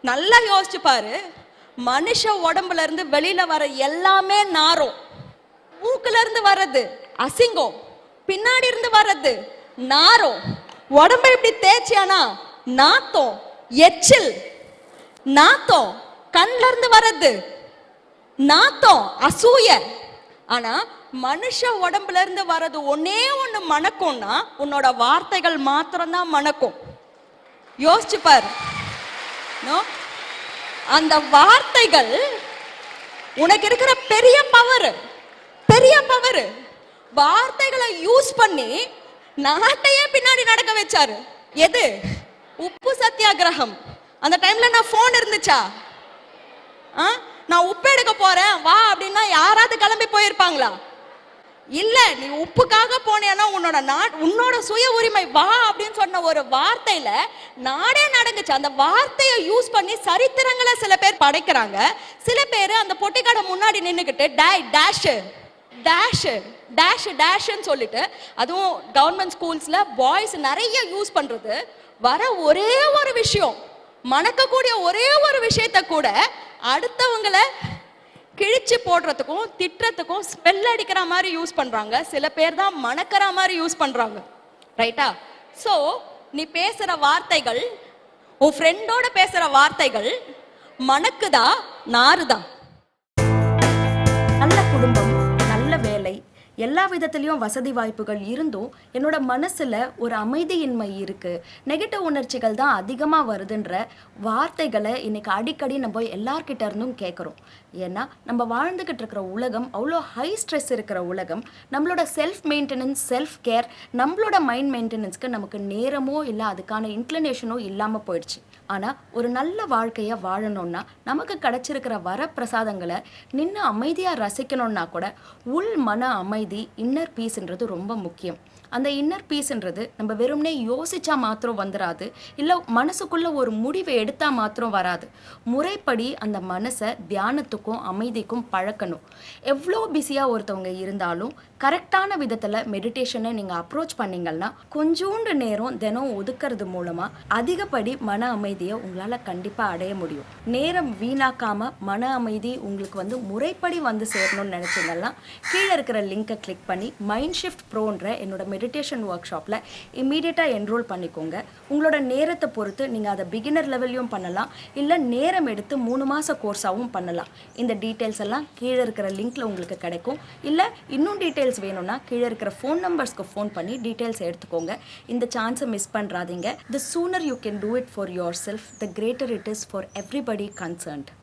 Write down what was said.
நல்லா யோசிச்சு பாரு. மனுஷ உடம்புல இருந்து வெளியில வர எல்லாமே நாரும். மூக்குல இருந்து வர்றது அசிங்கம், பின்னாடி இருந்து வர்றது நாரும். உடம்ப இப்படி தேய்ச்சியானா நாத்தம், எச்சில் நாத்தம். கண்ல இருந்து வர்றது நாத்தம், அசூய. ஆனா மனுஷ உடம்புல இருந்து வர்றது ஒன்னே ஒண்ணு மணக்கும்னா உன்னோட வார்த்தைகள் மாத்திரம்தான் மணக்கும். யோசிச்சு பாரு. அந்த வார்த்தைகள் உனக்கு இருக்கிற பெரிய பவர். வார்த்தைகளை யூஸ் பண்ணி நாட்டையே பின்னாடி நடக்க வச்சாரு. எது? உப்பு சத்தியாகிரகம். அந்த டைம்ல நான் போன் இருந்துச்சா? நான் உப்பு எடுக்க போறேன் வா அப்படின்னா யாராவது கிளம்பி போயிருப்பாங்களா? இல்ல. நீ உப்புக்காக போனேன்னா உன்னோட சுய உரிமை வா அப்படின்னு சொன்ன ஒரு வார்த்தையில நாடே நடந்துச்சு. அந்த வார்த்தையை யூஸ் பண்ணி சரித்திரங்களை சில பேர் படைக்கிறாங்க. சில பேர் அந்த பொட்டிக்கடை முன்னாடி நின்னுக்கிட்டு டேஷ்ன்னு சொல்லிட்டு, அதுவும் கவர்மெண்ட் ஸ்கூல்ஸ்ல பாய்ஸ் நிறைய யூஸ் பண்றது, வர ஒரே ஒரு விஷயம், மணக்கக்கூடிய ஒரே ஒரு விஷயத்த கூட அடுத்தவங்களை கிழிச்சு போடுறதுக்கும் திட்டுறதுக்கும் ஸ்மெல் அடிக்கிற மாதிரி யூஸ் பண்றாங்க. சில பேர் தான் மணக்கிற மாதிரி யூஸ் பண்றாங்க. ரைட்டா? சோ நீ பேசுற வார்த்தைகள், உன் ஃப்ரெண்டோட பேசுற வார்த்தைகள் மணக்குதா நாறுதா? நல்ல குடும்பம், நல்ல வேலை, எல்லா விதத்துலேயும் வசதி வாய்ப்புகள் இருந்தும் என்னோட மனசில் ஒரு அமைதியின்மை இருக்குது, நெகட்டிவ் உணர்ச்சிகள் தான் அதிகமாக வருதுன்ற வார்த்தைகளை இன்னைக்கு அடிக்கடி நம்ம எல்லார்கிட்ட இருந்தும் கேட்குறோம். ஏன்னா நம்ம வாழ்ந்துக்கிட்டு இருக்கிற உலகம் அவ்வளோ ஹை ஸ்ட்ரெஸ் இருக்கிற உலகம். நம்மளோட செல்ஃப் மெயின்டெனன்ஸ், செல்ஃப் கேர், நம்மளோட மைண்ட் மெயின்டெனன்ஸ்க்கு நமக்கு நேரமோ இல்லை அதுக்கான இன்க்ளினேஷனோ இல்லாமல் போயிடுச்சு. ஆனால் ஒரு நல்ல வாழ்க்கையை வாழணும்னா நமக்கு கிடைச்சிருக்கிற வரப்பிரசாதங்களை நின்று அமைதியாக ரசிக்கணும்னா கூட உள் மன அமைதி, இன்னர் பீஸ்ன்றது ரொம்ப முக்கியம். அந்த இன்னர் பீஸ்ன்றது நம்ம வெறும்னே யோசிச்சா மாத்திரம் வந்துடாது, இல்லை மனசுக்குள்ள ஒரு முடிவை எடுத்தா மாத்திரம் வராது. முறைப்படி அந்த மனசை தியானத்துக்கும் அமைதிக்கும் பழக்கணும். எவ்வளோ பிஸியாக ஒருத்தவங்க இருந்தாலும் கரெக்டான விதத்தில் மெடிடேஷனை நீங்கள் அப்ரோச் பண்ணிங்கன்னா கொஞ்சோண்டு நேரம் தினம் ஒதுக்கிறது மூலமாக அதிகப்படி மன அமைதியை உங்களால் கண்டிப்பாக அடைய முடியும். நேரம் வீணாக்காமல் மன அமைதி உங்களுக்கு முறைப்படி சேரணும்னு நினச்சிங்கன்னா கீழே இருக்கிற லிங்கை கிளிக் பண்ணி மைண்ட் ஷிஃப்ட் ப்ரோன்ற என்னோட மெடிடேஷன் ஒர்க் ஷாப்பில் இம்மீடியட்டாக என்ரோல் பண்ணிக்கோங்க. உங்களோட நேரத்தை பொறுத்து நீங்கள் அதை பிகினர் லெவல்லையும் பண்ணலாம், இல்லை நேரம் எடுத்து 3 மாத கோர்ஸாகவும் பண்ணலாம். இந்த டீட்டெயில்ஸ் எல்லாம் கீழே இருக்கிற லிங்க்ல உங்களுக்கு கிடைக்கும். இல்லை இன்னும் டீட்டெயில்ஸ் வேணும்னா கீழே இருக்கிற ஃபோன் நம்பர்ஸ்க்கு ஃபோன் பண்ணி டீட்டெயில்ஸ் எடுத்துக்கோங்க. இந்த சான்ஸை miss பண்ணுறாதீங்க. The sooner you can do it for yourself, the greater it is for everybody concerned.